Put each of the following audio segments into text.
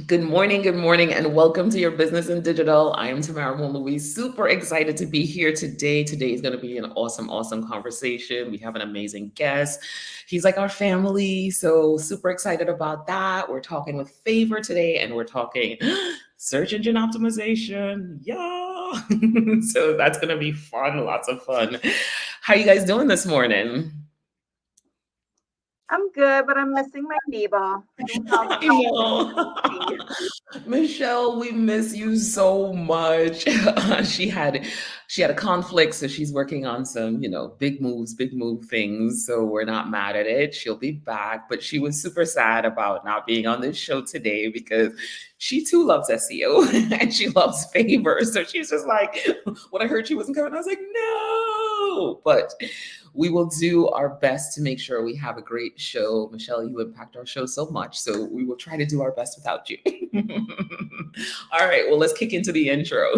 good morning, and welcome to your Business in Digital. I am Tamara Louise, super excited to be here today. Today is going to be an awesome conversation. We have an amazing guest. He's like our family, so super excited about that. We're talking with Favour today, and we're talking search engine optimization. Yeah. So that's going to be fun, lots of fun. How you guys doing this morning? I'm good, but I'm missing my neighbor. I don't have I tea. know. Michelle, we miss you so much. she had she had a conflict, so she's working on some, big moves, big move things. So we're not mad at it. She'll be back, but she was super sad about not being on this show today because she too loves SEO and she loves Favor. So she's just like, when I heard she wasn't coming, I was like, no. But we will do our best to make sure we have a great show. Michelle, you impact our show so much, so we will try to do our best without you. All right, well, let's kick into the intro.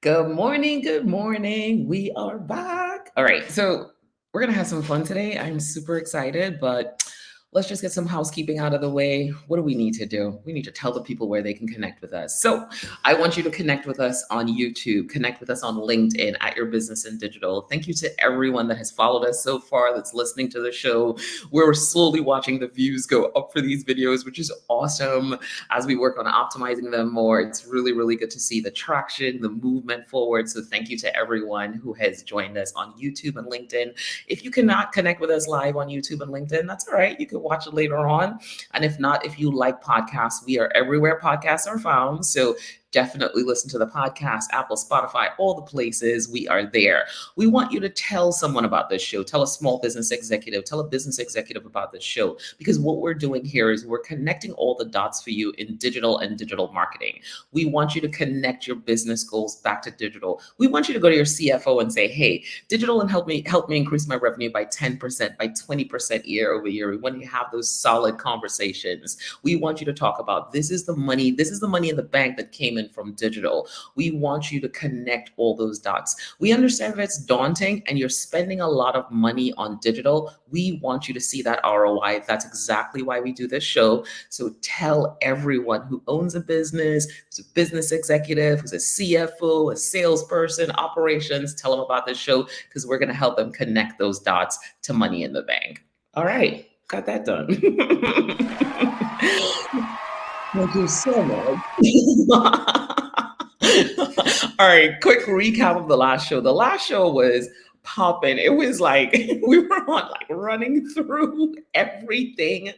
Good morning. Good morning. We are back. All right. So we're going to have some fun today. I'm super excited, but let's just get some housekeeping out of the way. What do we need to do? We need to tell the people where they can connect with us. So I want you to connect with us on YouTube, connect with us on LinkedIn at Your Business in Digital. Thank you to everyone that has followed us so far, that's listening to the show. We're slowly watching the views go up for these videos, which is awesome. As we work on optimizing them more, it's really good to see the traction, the movement forward. So thank you to everyone who has joined us on YouTube and LinkedIn. If you cannot connect with us live on YouTube and LinkedIn, that's all right. You can watch it later on. And if not, if you like podcasts, we are everywhere podcasts are found. So definitely listen to the podcast, Apple, Spotify, all the places. We are there. We want you to tell someone about this show. Tell a small business executive, tell a business executive about this show, because what we're doing here is we're connecting all the dots for you in digital and digital marketing. We want you to connect your business goals back to digital. We want you to go to your CFO and say, hey, digital and help me increase my revenue by 10%, by 20% year over year. We want you to have those solid conversations. We want you to talk about this is the money in the bank that came in from digital. We want you to connect all those dots. We understand that it's daunting and you're spending a lot of money on digital. We want you to see that ROI. That's exactly why we do this show. So tell everyone who owns a business, who's a business executive, who's a CFO, a salesperson, operations, tell them about this show because we're going to help them connect those dots to money in the bank. All right, got that done. Thank you so much. All right, quick recap of the last show. The last show was popping. It was like we were on like running through everything.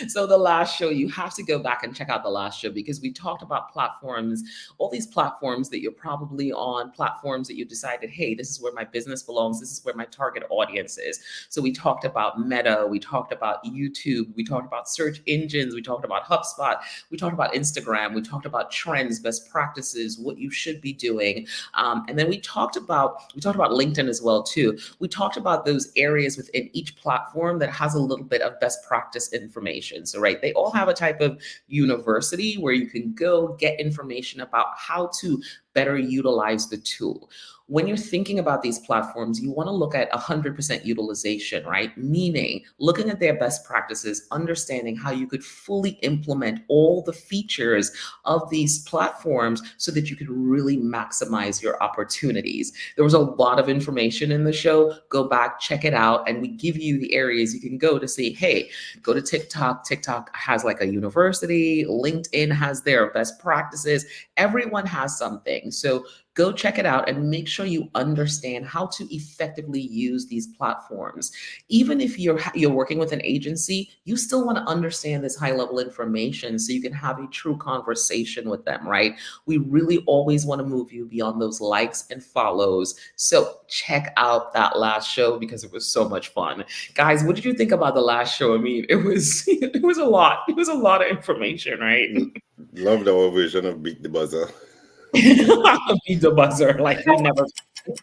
So the last show, you have to go back and check out the last show because we talked about platforms, all these platforms that you're probably on, platforms that you decided, hey, this is where my business belongs. This is where my target audience is. So we talked about Meta, we talked about YouTube, we talked about search engines, we talked about HubSpot, we talked about Instagram, we talked about trends, best practices, what you should be doing. And then we talked about LinkedIn as well too. We talked about those areas within each platform that has a little bit of best practice information. So right, they all have a type of university where you can go get information about how to better utilize the tool. When you're thinking about these platforms, you want to look at 100% utilization, right? Meaning looking at their best practices, understanding how you could fully implement all the features of these platforms so that you could really maximize your opportunities. There was a lot of information in the show. Go back, check it out, and we give you the areas you can go to see, hey, go to TikTok. TikTok has like a university. LinkedIn has their best practices. Everyone has something. everything. So go check it out and make sure you understand how to effectively use these platforms. Even if you're working with an agency, you still want to understand this high level information so you can have a true conversation with them, right? We really always want to move you beyond those likes and follows. So check out that last show because it was so much fun. Guys, what did you think about the last show? I mean, it was it was a lot. It was a lot of information, right? Loved our version of Beat the Buzzer. Beat the buzzer like we never.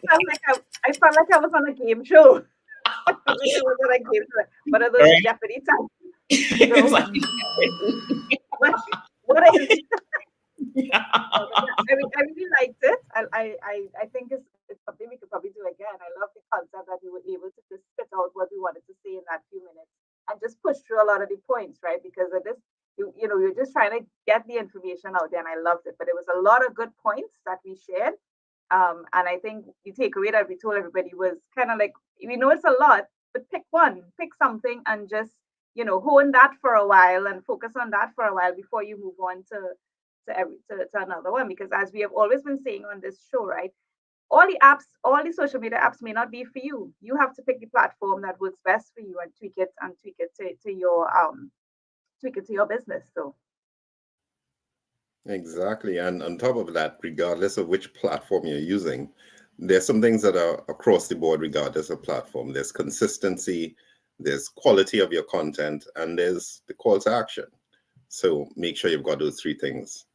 I felt like I was on a game show. I felt like I was on a game show. One of those Right? Jeopardy type, you It's know. like, What, what is yeah. but yeah, I really liked it. I think it's something we could probably do again. I love the concept that we were able to just spit out what we wanted to say in that few minutes and just push through a lot of the points, right? Because of this, you're just trying to get the information out there, and I loved it. But it was a lot of good points that we shared. And I think the takeaway that we told everybody was kind of like, we know it's a lot, but pick one, pick something, and just hone that for a while and focus on that for a while before you move on to another one. Because as we have always been saying on this show, right? All the apps, all the social media apps may not be for you. You have to pick the platform that works best for you and tweak it to your business. So Exactly. And on top of that, regardless of which platform you're using, there's some things that are across the board, regardless of platform. There's consistency, there's quality of your content, and there's the call to action. So make sure you've got those three things.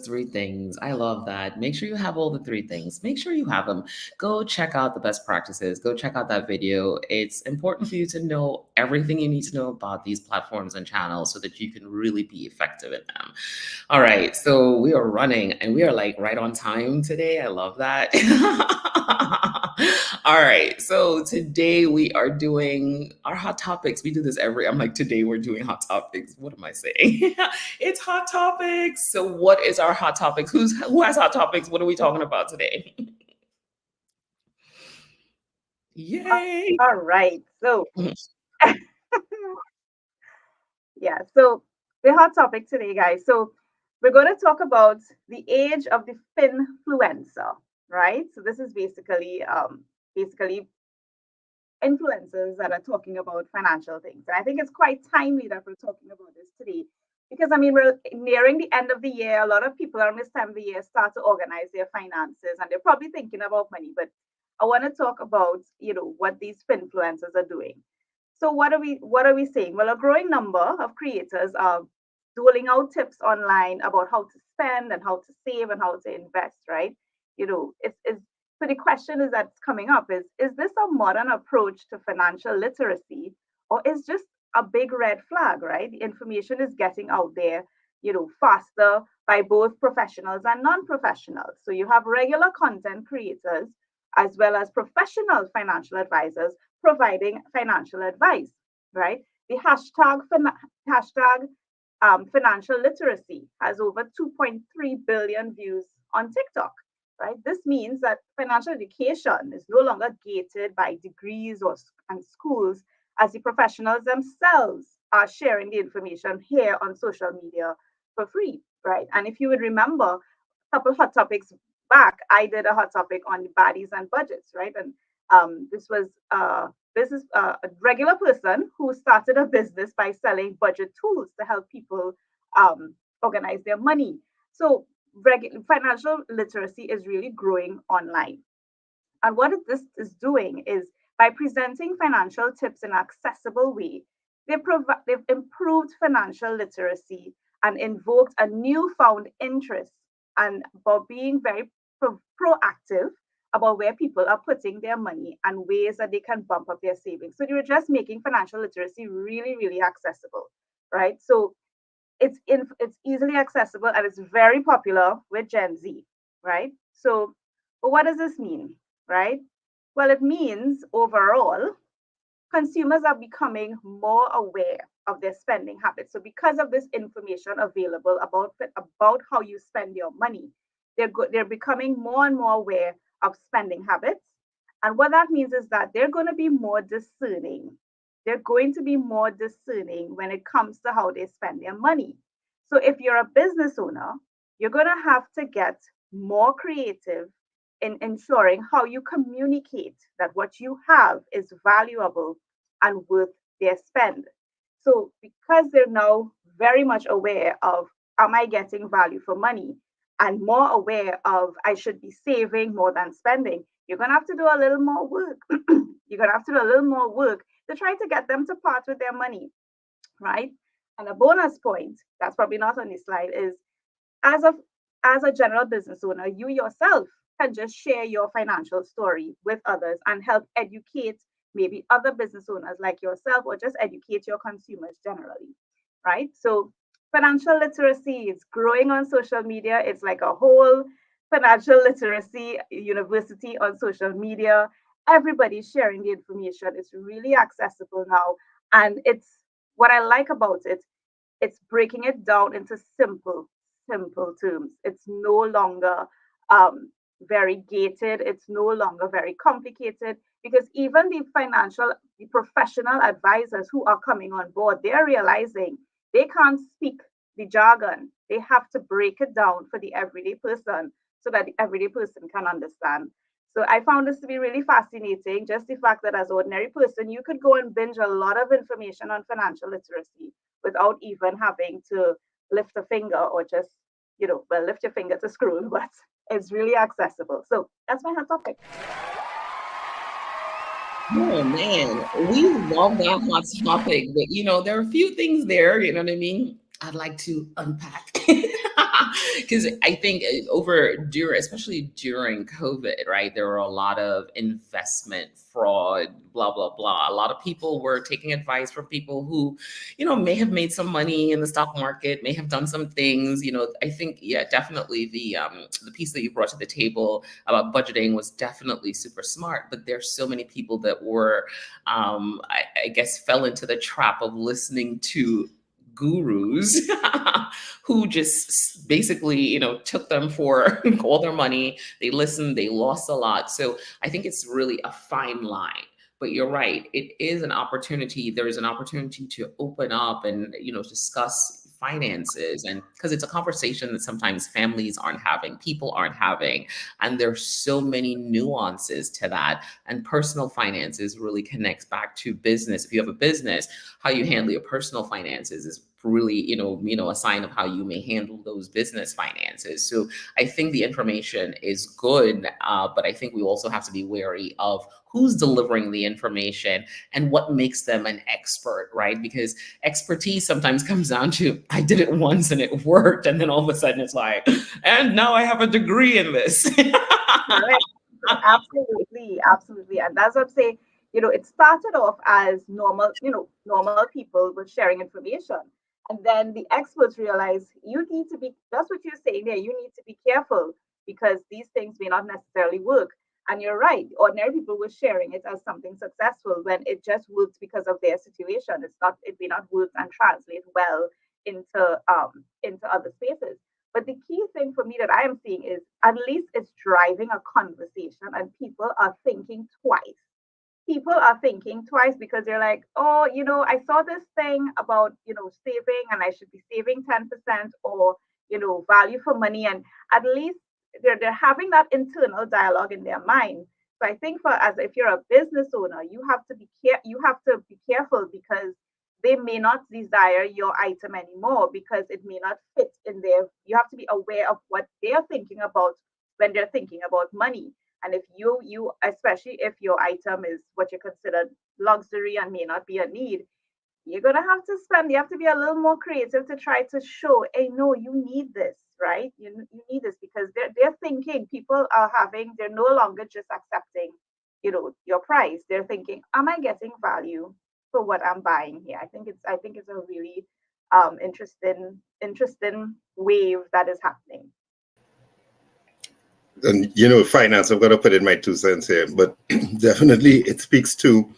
Three things. I love that. Make sure you have all the three things. Make sure you have them. Go check out the best practices. Go check out that video. It's important for you to know everything you need to know about these platforms and channels so that you can really be effective in them. All right. So we are running and we are like right on time today. I love that. All right. So today we are doing our hot topics. We do this I'm like, today we're doing hot topics. What am I saying? It's hot topics. So what is our hot topics? Who has hot topics? What are we talking about today? Yay. all right. So yeah, so the hot topic today, guys. So we're going to talk about the age of the finfluencer, right? So this is basically influencers that are talking about financial things. And I think it's quite timely that we're talking about this today because I mean we're nearing the end of the year. A lot of people around this time of the year start to organize their finances and they're probably thinking about money. But I want to talk about, what these influencers are doing. So what are we saying? Well, a growing number of creators are doling out tips online about how to spend and how to save and how to invest, right? It's so the question is that's coming up is this a modern approach to financial literacy or is just a big red flag, right? The information is getting out there, faster by both professionals and non-professionals. So you have regular content creators as well as professional financial advisors providing financial advice, right? The hashtag financial literacy has over 2.3 billion views on TikTok, right? This means that financial education is no longer gated by degrees and schools, as the professionals themselves are sharing the information here on social media for free, right? And if you would remember, a couple hot topics back, I did a hot topic on the baddies and budgets, right? And this is a regular person who started a business by selling budget tools to help people organize their money. So financial literacy is really growing online. And what this is doing is by presenting financial tips in an accessible way, they've improved financial literacy and invoked a newfound interest and about being very proactive about where people are putting their money and ways that they can bump up their savings. So you're just making financial literacy really, really accessible, right? So it's easily accessible and it's very popular with Gen Z, right? So, but what does this mean, right? Well, it means overall, consumers are becoming more aware of their spending habits. So, because of this information available about how you spend your money, they're becoming more and more aware of spending habits. And what that means is that they're going to be more discerning. They're going to be more discerning when it comes to how they spend their money. So if you're a business owner, you're going to have to get more creative in ensuring how you communicate that what you have is valuable and worth their spend. So because they're now very much aware of, am I getting value for money, and more aware of, I should be saving more than spending, you're going to have to do a little more work. You're going to have to do a little more work to try to get them to part with their money, right? And a bonus point that's probably not on this slide is, as a as a general business owner, you yourself can just share your financial story with others and help educate maybe other business owners like yourself, or just educate your consumers generally, right? So financial literacy is growing on social media. It's like a whole financial literacy university on social media. Everybody's sharing the information. It's really accessible now. And it's what I like about it, it's breaking it down into simple terms. It's no longer very gated. It's no longer very complicated, because even the professional advisors who are coming on board, they're realizing they can't speak the jargon. They have to break it down for the everyday person so that the everyday person can understand. So I found this to be really fascinating. Just the fact that as an ordinary person, you could go and binge a lot of information on financial literacy without even having to lift a finger, or just, well, lift your finger to scroll, but it's really accessible. So that's my hot topic. Oh man, we love that hot topic, but there are a few things there, you know what I mean? I'd like to unpack because I think especially during COVID, right? There were a lot of investment fraud, blah blah blah. A lot of people were taking advice from people who, may have made some money in the stock market, may have done some things. I think, yeah, definitely the piece that you brought to the table about budgeting was definitely super smart. But there's so many people that were, I guess, fell into the trap of listening to gurus who just basically, took them for all their money. They listened, they lost a lot. So I think it's really a fine line. But you're right, it is an opportunity. There is an opportunity to open up and, discuss finances, and because it's a conversation that sometimes families aren't having, people aren't having, and there's so many nuances to that. And personal finances really connects back to business. If you have a business, how you handle your personal finances is really, a sign of how you may handle those business finances. So I think the information is good, but I think we also have to be wary of who's delivering the information and what makes them an expert, right? Because expertise sometimes comes down to, I did it once and it worked, and then all of a sudden it's like, and now I have a degree in this. Correct. Absolutely, absolutely. And that's what I'm saying. It started off as normal, normal people were sharing information. And then the experts realized, you need to be, that's what you're saying there, you need to be careful, because these things may not necessarily work. And you're right, ordinary people were sharing it as something successful when it just worked because of their situation. It may not work and translate well into other spaces. But the key thing for me that I am seeing is, at least it's driving a conversation, and people are thinking twice. People are thinking twice, because they're like, oh, I saw this thing about, saving, and I should be saving 10%, or, value for money. And at least they're having that internal dialogue in their mind. So I think, for as if you're a business owner, you have to be careful, because they may not desire your item anymore, because it may not fit in their, you have to be aware of what they're thinking about when they're thinking about money. And if you especially if your item is what you consider luxury and may not be a need, you're gonna have to spend. You have to be a little more creative to try to show, hey, no, you need this, right? You need this, because they're thinking, people are having, they're no longer just accepting, your price. They're thinking, am I getting value for what I'm buying here? I think it's a really interesting wave that is happening. And finance, I've got to put in my 2 cents here, but definitely it speaks to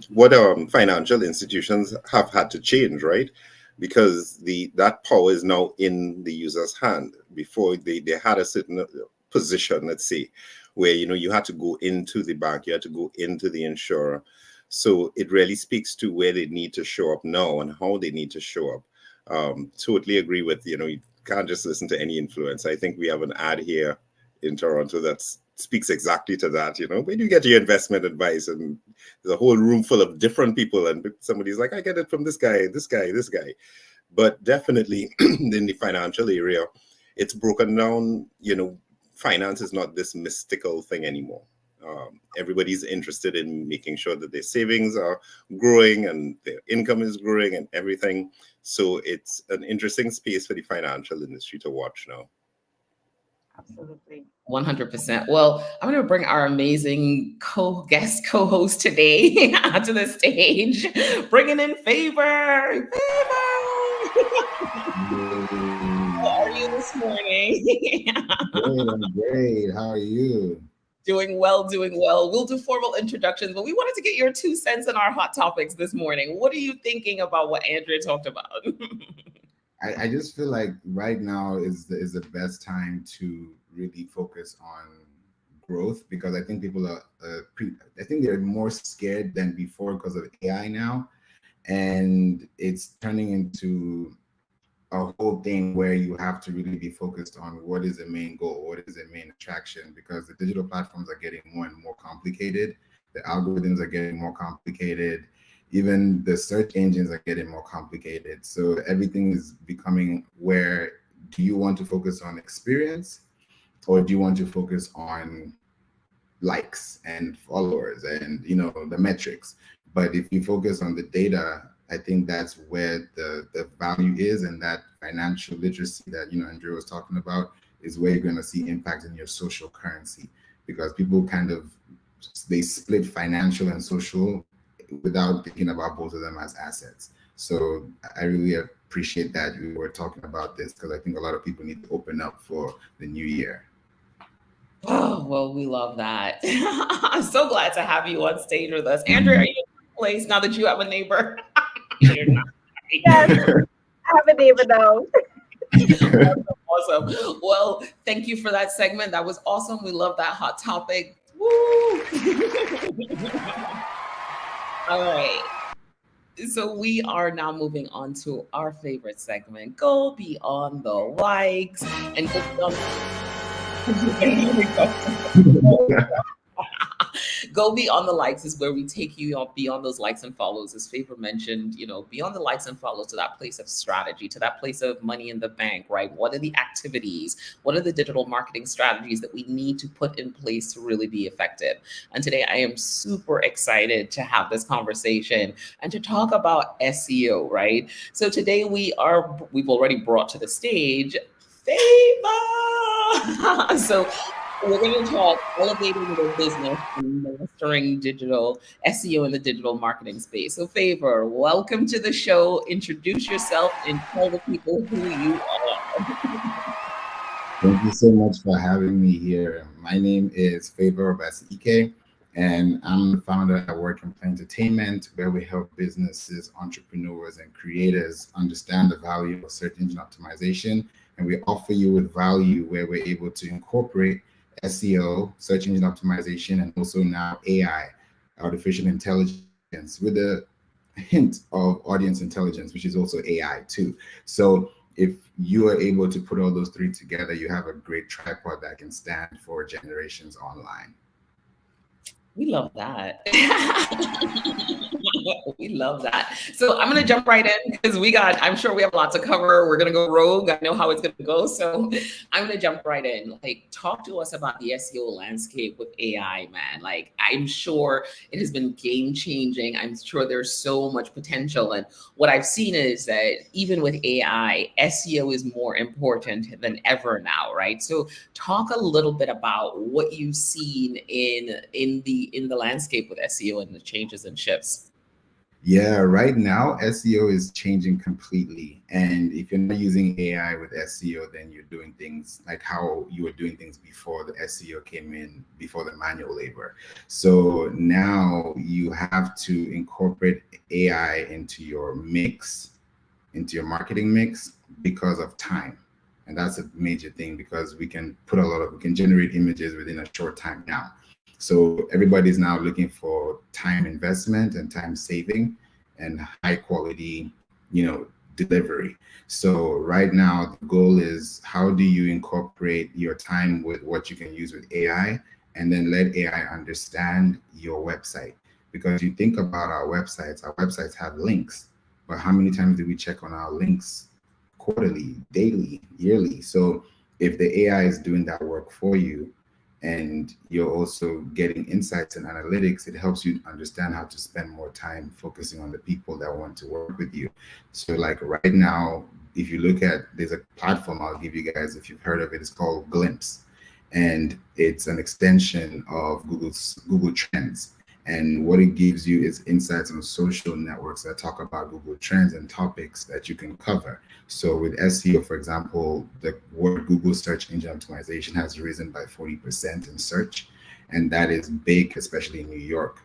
what financial institutions have had to change, right? Because that power is now in the user's hand. Before they had a certain position, let's say, where you had to go into the bank, you had to go into the insurer. So it really speaks to where they need to show up now and how they need to show up. Totally agree with, you can't just listen to any influencer. I think we have an ad here in Toronto that speaks exactly to that. When you get your investment advice and there's a whole room full of different people and somebody's like, I get it from this guy, this guy, this guy. But definitely in the financial area, it's broken down. Finance is not this mystical thing anymore. Everybody's interested in making sure that their savings are growing and their income is growing and everything. So it's an interesting space for the financial industry to watch now. Absolutely. 100%. Well, I'm going to bring our amazing guest co-host today to the stage, bringing in Favour. How are you this morning? I'm great. How are you? Doing well, doing well. We'll do formal introductions, but we wanted to get your 2 cents on our hot topics this morning. What are you thinking about what Andrea talked about? I just feel like right now is the best time to really focus on growth, because I think people are I think they're more scared than before because of AI now, and it's turning into a whole thing where you have to really be focused on what is the main goal, what is the main attraction, because the digital platforms are getting more and more complicated. The algorithms are getting more complicated. Even the search engines are getting more complicated. So everything is becoming where, do you want to focus on experience, or do you want to focus on likes and followers and the metrics? But if you focus on the data, I think that's where the value is, and that financial literacy that Andrew was talking about is where you're going to see impact in your social currency, because people they split financial and social without thinking about both of them as assets. So I really appreciate that we were talking about this, because I think a lot of people need to open up for the new year. Oh, well, we love that. I'm so glad to have you on stage with us. Andrea, are you in a place now that you have a neighbor? You're not. Yes, I have a neighbor now. Awesome. Well, thank you for that segment. That was awesome. We love that hot topic. Woo! All right. So we are now moving on to our favorite segment. Go beyond the likes and go beyond. Go beyond the likes is where we take you beyond those likes and follows, as Favour mentioned, beyond the likes and follows, to that place of strategy, to that place of money in the bank, right? What are the activities? What are the digital marketing strategies that we need to put in place to really be effective? And today I am super excited to have this conversation and to talk about SEO, right? So today we've already brought to the stage Favour. So we're going to talk elevating the business and mastering digital SEO in the digital marketing space. So Favour, welcome to the show. Introduce yourself and tell the people who you are. Thank you so much for having me here. My name is Favour Obasi-ike, and I'm the founder at Work and Play Entertainment, where we help businesses, entrepreneurs, and creators understand the value of search engine optimization. And we offer you with value where we're able to incorporate SEO, search engine optimization, and also now AI, artificial intelligence, with a hint of audience intelligence, which is also AI too. So if you are able to put all those 3 together, you have a great tripod that can stand for generations online. We love that. We love that. So I'm going to jump right in because I'm sure we have a lot to cover. We're going to go rogue. I know how it's going to go. So I'm going to jump right in. Talk to us about the SEO landscape with AI, man. I'm sure it has been game changing. I'm sure there's so much potential. And what I've seen is that even with AI, SEO is more important than ever now, right? So talk a little bit about what you've seen in the landscape with SEO and the changes and shifts. Yeah, right now SEO is changing completely. And if you're not using AI with SEO, then you're doing things like how you were doing things before the SEO came in, before the manual labor. So now you have to incorporate AI into your mix, into your marketing mix, because of time. And that's a major thing, because we can generate images within a short time now. So everybody's now looking for time investment and time saving and high quality, delivery. So right now, the goal is how do you incorporate your time with what you can use with AI, and then let AI understand your website. Because you think about our websites have links, but how many times do we check on our links quarterly, daily, yearly? So if the AI is doing that work for you, and you're also getting insights and analytics, it helps you understand how to spend more time focusing on the people that want to work with you. So like right now, if you look at, there's a platform I'll give you guys, if you've heard of it, it's called Glimpse. And it's an extension of Google Trends. And what it gives you is insights on social networks that talk about Google Trends and topics that you can cover. So with SEO, for example, the word Google search engine optimization has risen by 40% in search. And that is big, especially in New York,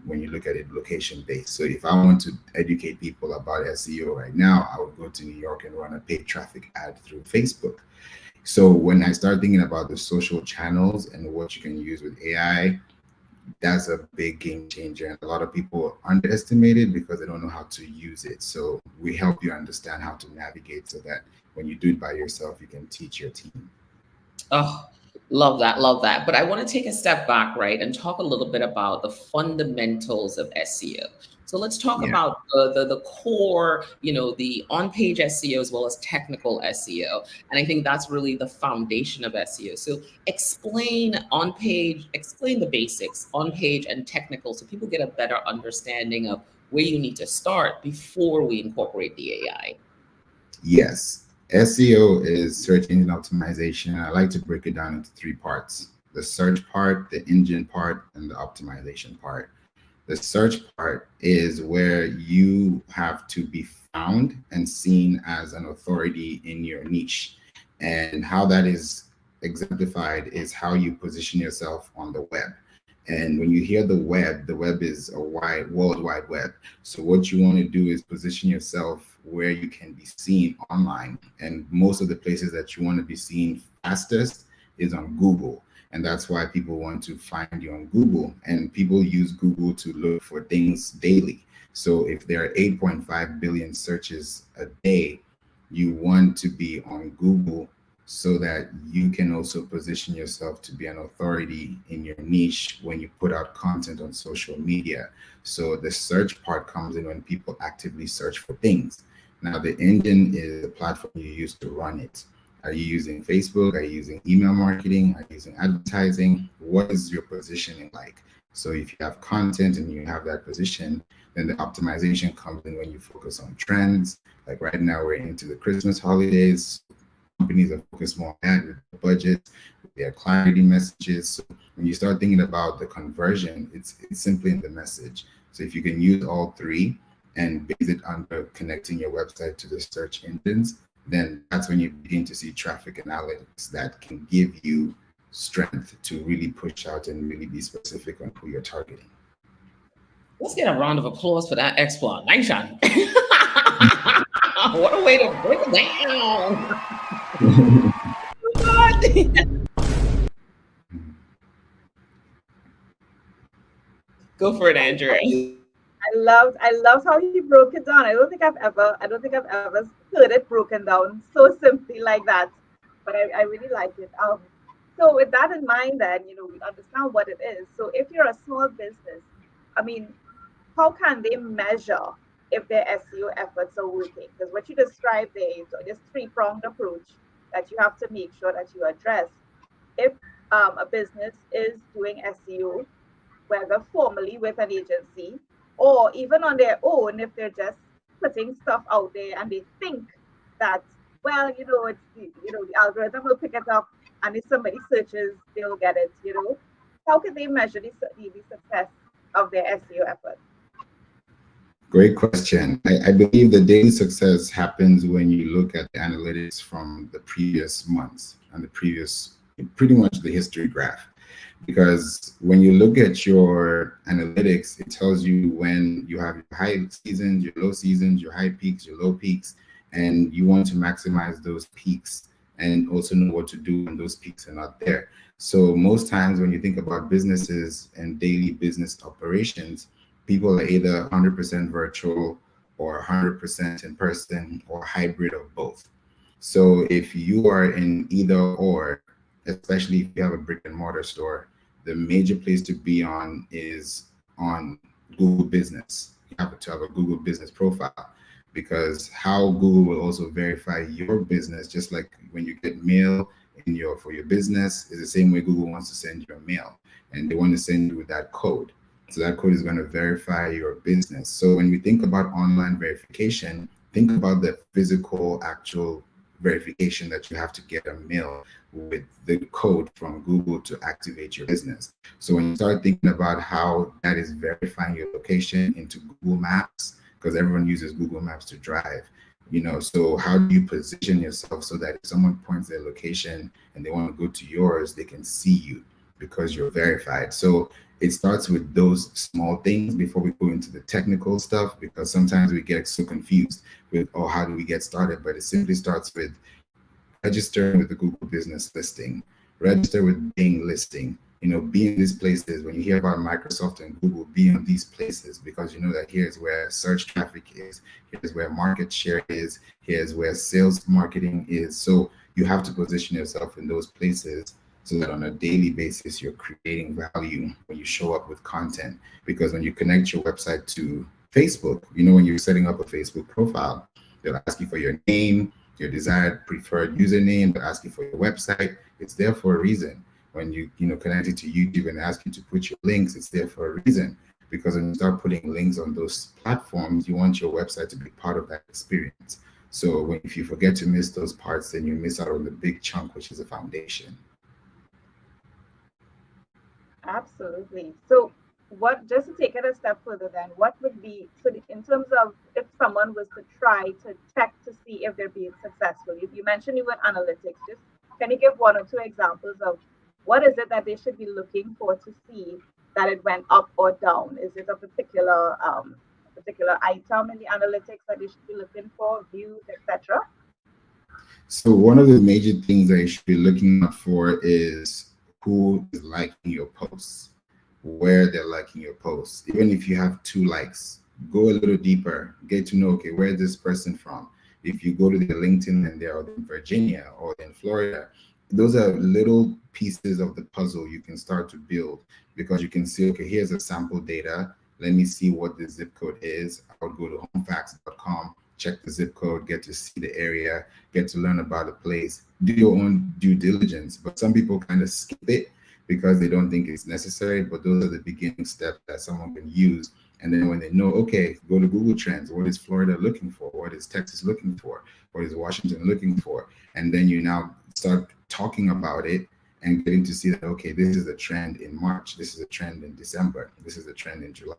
when you look at it location based. So if I want to educate people about SEO right now, I would go to New York and run a paid traffic ad through Facebook. So when I start thinking about the social channels and what you can use with AI, that's a big game changer. And a lot of people underestimate it because they don't know how to use it. So we help you understand how to navigate so that when you do it by yourself, you can teach your team. Oh, love that, love that. But I want to take a step back, right, and talk a little bit about the fundamentals of SEO. So let's talk Yeah. about the core, the on-page SEO as well as technical SEO. And I think that's really the foundation of SEO. So explain the basics, on-page and technical, so people get a better understanding of where you need to start before we incorporate the AI. Yes. SEO is search engine optimization. I like to break it down into three parts: the search part, the engine part, and the optimization part. The search part is where you have to be found and seen as an authority in your niche. And how that is exemplified is how you position yourself on the web. And when you hear the web is a wide, world wide web. So what you want to do is position yourself where you can be seen online. And most of the places that you want to be seen fastest is on Google. And that's why people want to find you on Google. And people use Google to look for things daily. So if there are 8.5 billion searches a day, you want to be on Google so that you can also position yourself to be an authority in your niche when you put out content on social media. So the search part comes in when people actively search for things. Now, the engine is the platform you use to run it. Are you using Facebook? Are you using email marketing? Are you using advertising? What is your positioning like? So if you have content and you have that position, then the optimization comes in when you focus on trends. Like right now, we're into the Christmas holidays. Companies are focused more on with the budget, with their clarity messages. So when you start thinking about the conversion, it's simply in the message. So if you can use all three and base it under connecting your website to the search engines, then that's when you begin to see traffic analytics that can give you strength to really push out and really be specific on who you're targeting. Let's get a round of applause for that explanation. What a way to break it down. Go for it, Andrea. I loved how he broke it down. I don't think I've ever heard it broken down so simply like that. But I really like it. So with that in mind, then we understand what it is. So if you're a small business, I mean, how can they measure if their SEO efforts are working? Because what you described there is this three-pronged approach that you have to make sure that you address. If a business is doing SEO, whether formally with an agency or even on their own, if they're just putting stuff out there and they think that, well, it's the algorithm will pick it up, and if somebody searches, they'll get it. How can they measure the success of their SEO efforts? Great question. I believe the daily success happens when you look at the analytics from the previous months and pretty much the history graph. Because when you look at your analytics, it tells you when you have your high seasons, your low seasons, your high peaks, your low peaks, and you want to maximize those peaks and also know what to do when those peaks are not there. So most times when you think about businesses and daily business operations, people are either 100% virtual or 100% in person, or hybrid of both. So if you are in either or, especially if you have a brick and mortar store, the major place to be on is on Google Business. You have to have a Google Business profile, because how Google will also verify your business, just like when you get mail in your for your business, is the same way Google wants to send you a mail, and they want to send you with that code. So that code is going to verify your business. So when we think about online verification, think about the physical, actual verification that you have to get a mail with the code from Google to activate your business. So when you start thinking about how that is verifying your location into Google Maps, because everyone uses Google Maps to drive, so how do you position yourself so that if someone points their location and they want to go to yours, they can see you because you're verified. So it starts with those small things before we go into the technical stuff, because sometimes we get so confused with, oh, how do we get started? But it simply starts with registering with the Google Business listing, register with Bing listing, be in these places. When you hear about Microsoft and Google, be on these places, because you know that here's where search traffic is, here's where market share is, here's where sales marketing is. So you have to position yourself in those places so that on a daily basis, you're creating value when you show up with content. Because when you connect your website to Facebook, when you're setting up a Facebook profile, they'll ask you for your name, your desired preferred username, they'll ask you for your website. It's there for a reason. When you connect it to YouTube and ask you to put your links, it's there for a reason. Because when you start putting links on those platforms, you want your website to be part of that experience. So if you forget to miss those parts, then you miss out on the big chunk, which is the foundation. Absolutely. So just to take it a step further then, what would be, so in terms of if someone was to try to check to see if they're being successful, you mentioned even analytics, just can you give one or two examples of what is it that they should be looking for to see that it went up or down? Is it a particular item in the analytics that they should be looking for, views, etc.? So one of the major things that you should be looking out for is who is liking your posts, where they're liking your posts. Even if you have 2 likes, go a little deeper, get to know, okay, where is this person from? If you go to their LinkedIn and they're in Virginia or in Florida, those are little pieces of the puzzle you can start to build, because you can see, okay, here's a sample data. Let me see what the zip code is. I would go to homefacts.com, check the zip code, get to see the area, get to learn about the place, do your own due diligence. But some people kind of skip it because they don't think it's necessary. But those are the beginning steps that someone can use. And then when they know, okay, go to Google Trends. What is Florida looking for? What is Texas looking for? What is Washington looking for? And then you now start talking about it and getting to see that, okay, this is a trend in March, this is a trend in December, this is a trend in July.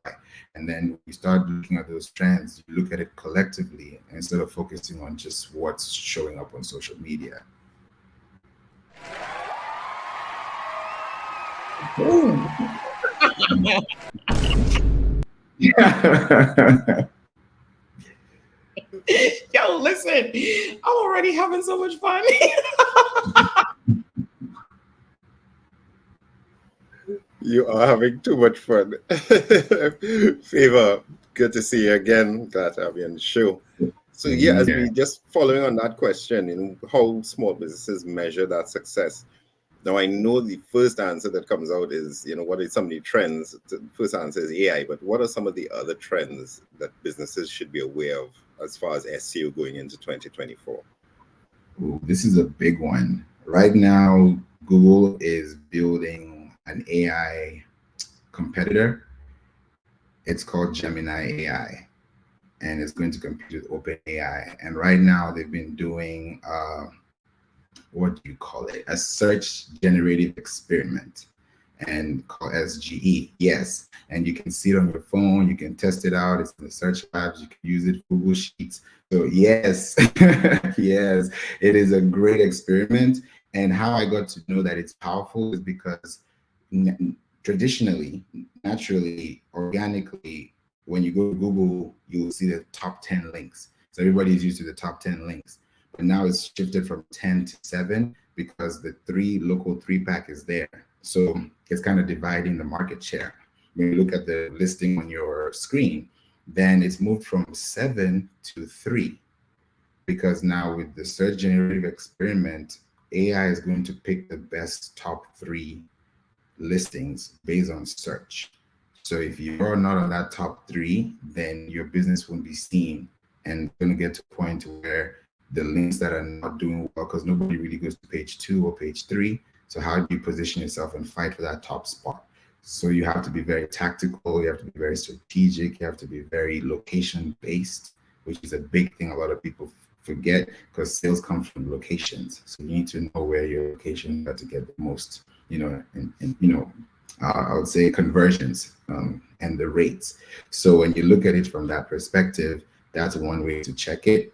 And then you start looking at those trends, you look at it collectively instead of focusing on just what's showing up on social media. Yo, listen, I'm already having so much fun. You are having too much fun. Favour, good to see you again. Glad to have you on the show. So yeah, as we just following on that question, how small businesses measure that success. Now I know the first answer that comes out is, what are some of the trends? The first answer is AI, but what are some of the other trends that businesses should be aware of as far as SEO going into 2024? Ooh, this is a big one. Right now, Google is building an AI competitor. It's called Gemini AI, and it's going to compete with OpenAI. And right now, they've been doing what do you call it? A search generative experiment, and called SGE. Yes, and you can see it on your phone. You can test it out. It's in the search labs. You can use it for Google Sheets. So yes, yes, it is a great experiment. And how I got to know that it's powerful is because traditionally, naturally, organically, when you go to Google, you will see the top 10 links. So everybody's used to the top 10 links. But now it's shifted from 10 to 7 because the local 3-pack is there. So it's kind of dividing the market share. When you look at the listing on your screen, then it's moved from 7 to 3, because now with the search generative experiment, AI is going to pick the best top 3 listings based on search. So if you're not on that top 3, then your business won't be seen, and it's going to get to a point where the links that are not doing well, because nobody really goes to page 2 or page 3. So how do you position yourself and fight for that top spot? So you have to be very tactical, you have to be very strategic, you have to be very location based, which is a big thing a lot of people forget, because sales come from locations. So you need to know where your locations are to get the most, I would say conversions, and the rates. So when you look at it from that perspective, that's one way to check it.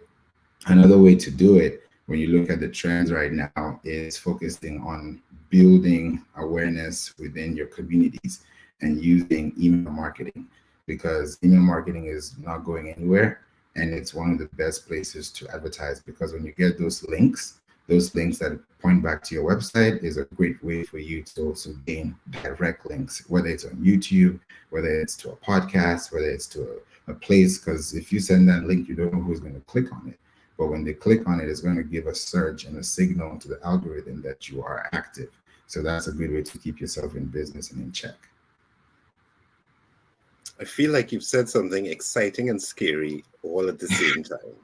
Another way to do it, when you look at the trends right now, is focusing on building awareness within your communities and using email marketing, because email marketing is not going anywhere, and it's one of the best places to advertise, because when you get those links that point back to your website, is a great way for you to also gain direct links, whether it's on YouTube, whether it's to a podcast, whether it's to a place, because if you send that link, you don't know who's going to click on it. But when they click on it, it's going to give a surge and a signal to the algorithm that you are active. So that's a good way to keep yourself in business and in check. I feel like you've said something exciting and scary all at the same time.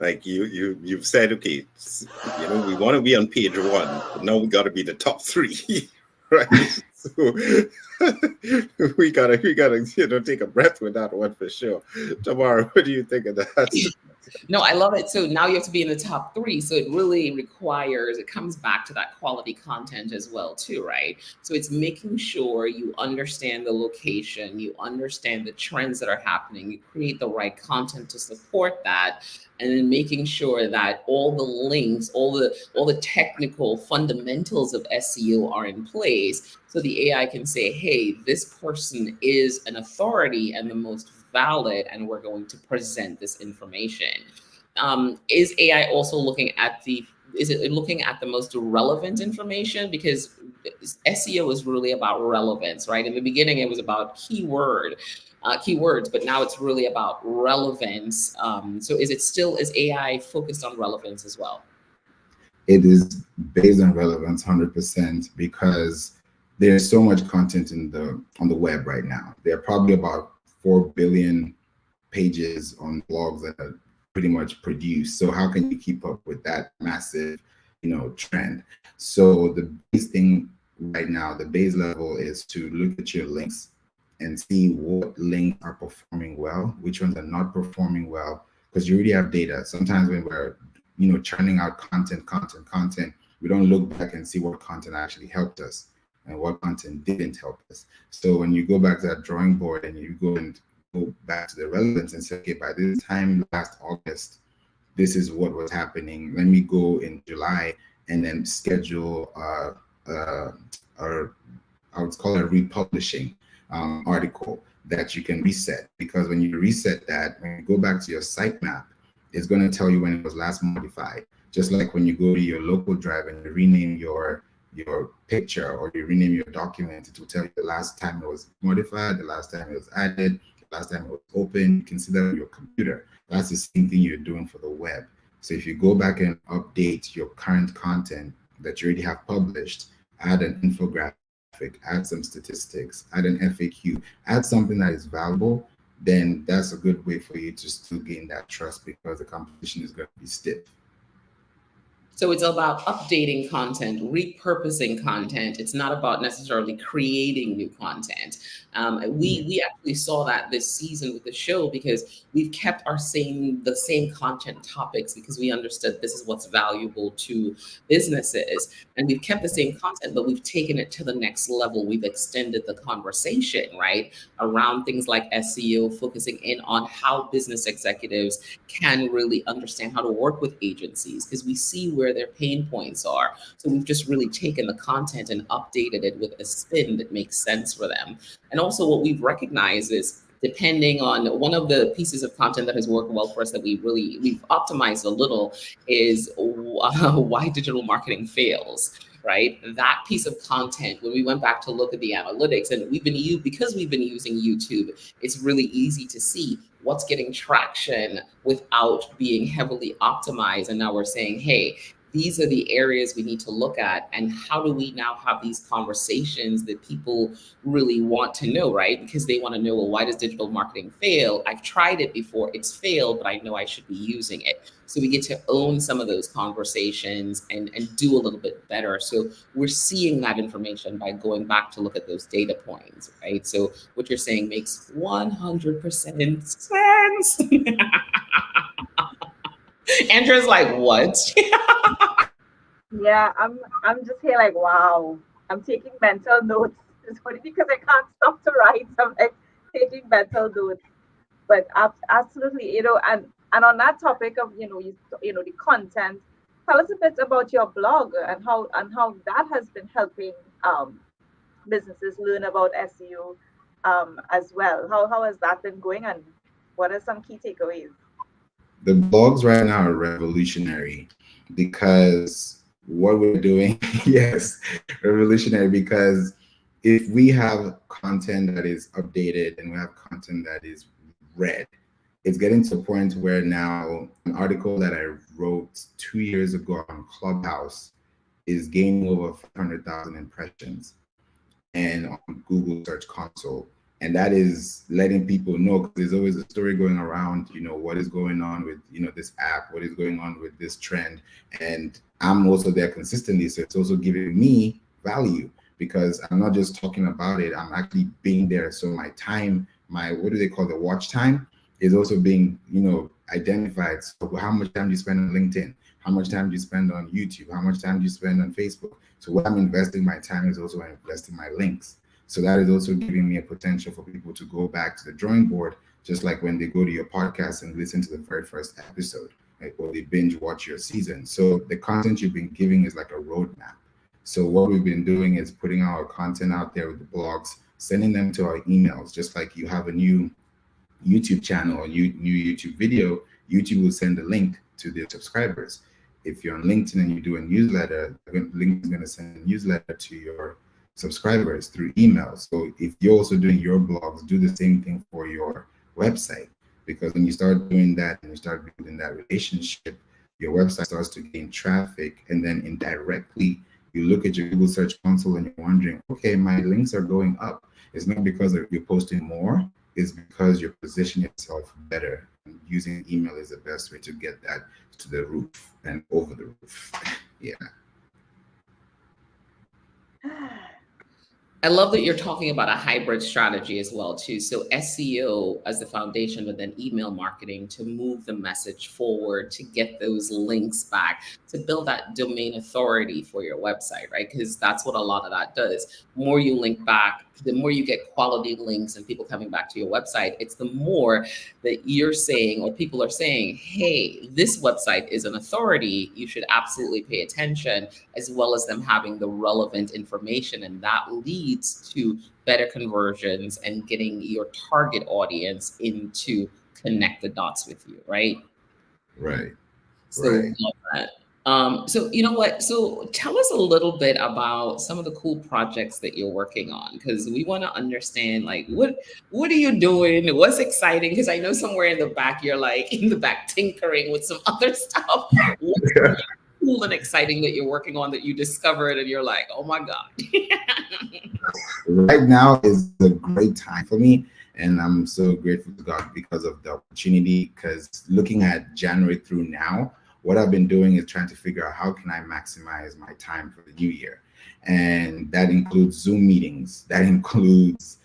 Like you've said, okay, we want to be on page 1, but now we got to be the top 3, right? So we gotta take a breath with that one for sure. Tamara, what do you think of that? No, I love it. So now you have to be in the top 3. So it really it comes back to that quality content as well too, right? So it's making sure you understand the location, you understand the trends that are happening, you create the right content to support that, and then making sure that all the links, all the technical fundamentals of SEO are in place. So the AI can say, hey, this person is an authority and the most valid, and we're going to present this information. Is AI also looking at the most relevant information? Because SEO is really about relevance, right? In the beginning, it was about keywords, but now it's really about relevance. So is AI focused on relevance as well? It is based on relevance 100%, because there's so much content on the web right now. There are probably about 4 billion pages on blogs that are pretty much produced. So how can you keep up with that massive, trend? So the base thing right now, the base level, is to look at your links and see what links are performing well, which ones are not performing well, because you already have data. Sometimes when we're churning out content, we don't look back and see what content actually helped us and what content didn't help us. So when you go back to that drawing board and you go back to the relevance and say, okay, by this time last August, this is what was happening. Let me go in July and then schedule I would call it a republishing article that you can reset. Because when you reset that, when you go back to your sitemap, it's going to tell you when it was last modified. Just like when you go to your local drive and you rename your picture or you rename your document, it will tell you the last time it was modified, the last time it was added, the last time it was open. You can see that on your computer. That's the same thing you're doing for the web. So if you go back and update your current content that you already have published, add an infographic, add some statistics, add an FAQ, add something that is valuable, then that's a good way for you to still gain that trust, because the competition is going to be stiff. So it's about updating content, repurposing content. It's not about necessarily creating new content. We actually saw that this season with the show, because we've kept the same content topics, because we understood this is what's valuable to businesses. And we've kept the same content, but we've taken it to the next level. We've extended the conversation, right, around things like SEO, focusing in on how business executives can really understand how to work with agencies, because we see where their pain points are. So we've just really taken the content and updated it with a spin that makes sense for them. And also what we've recognized is, depending on one of the pieces of content that has worked well for us that we've optimized a little, is why digital marketing fails. right? That piece of content, when we went back to look at the analytics, and because we've been using YouTube, it's really easy to see what's getting traction without being heavily optimized. And now we're saying, hey, these are the areas we need to look at, and how do we now have these conversations that people really want to know, right? Because they want to know, well, why does digital marketing fail? I've tried it before, it's failed, but I know I should be using it. So we get to own some of those conversations and do a little bit better. So we're seeing that information by going back to look at those data points, right? So what you're saying makes 100% sense. Andrew's like, what? Yeah, I'm just here like, wow. I'm taking mental notes. It's funny because I can't stop to write. So I'm like taking mental notes. But absolutely, and on that topic of the content, tell us a bit about your blog and how that has been helping businesses learn about SEO as well. How has that been going, and what are some key takeaways? The blogs right now are revolutionary because what we're doing, yes, revolutionary because if we have content that is updated and we have content that is read, it's getting to a point where now an article that I wrote 2 years ago on Clubhouse is gaining over 500,000 impressions and on Google Search Console. And that is letting people know, because there's always a story going around, what is going on with, this app, what is going on with this trend. And I'm also there consistently. So it's also giving me value because I'm not just talking about it, I'm actually being there. So my time, what do they call the watch time, is also being, identified. So how much time do you spend on LinkedIn? How much time do you spend on YouTube? How much time do you spend on Facebook? So what I'm investing my time is also investing my links. So that is also giving me a potential for people to go back to the drawing board, just like when they go to your podcast and listen to the very first episode, right? Or they binge watch your season. So the content you've been giving is like a roadmap. So what we've been doing is putting our content out there with the blogs, sending them to our emails, just like you have a new YouTube channel or new YouTube video, YouTube will send a link to their subscribers. If you're on LinkedIn and you do a newsletter, LinkedIn is going to send a newsletter to your subscribers through email. So if you're also doing your blogs, do the same thing for your website. Because when you start doing that and you start building that relationship, your website starts to gain traffic, and then indirectly you look at your Google Search Console and you're wondering, okay, my links are going up. It's not because you're posting more, it's because you're positioning yourself better. And using email is the best way to get that to the roof and over the roof. Yeah. I love that you're talking about a hybrid strategy as well too. So SEO as the foundation, but then email marketing to move the message forward, to get those links back, to build that domain authority for your website, right? Because that's what a lot of that does. The more you link back, the more you get quality links and people coming back to your website, it's the more that you're saying, or people are saying, hey, this website is an authority, you should absolutely pay attention, as well as them having the relevant information. And that leads to better conversions and getting your target audience in to connect the dots with you, right? Right. So Right. love that. So you know what? So tell us a little bit about some of the cool projects that you're working on, because we want to understand, like, what are you doing? What's exciting? Because I know somewhere in the back you're like in the back tinkering with some other stuff. What's cool and exciting that you're working on that you discovered and you're like, oh my God. Right now is a great time for me. And I'm so grateful to God because of the opportunity. Because looking at January through now, what I've been doing is trying to figure out how can I maximize my time for the new year. And that includes Zoom meetings, that includes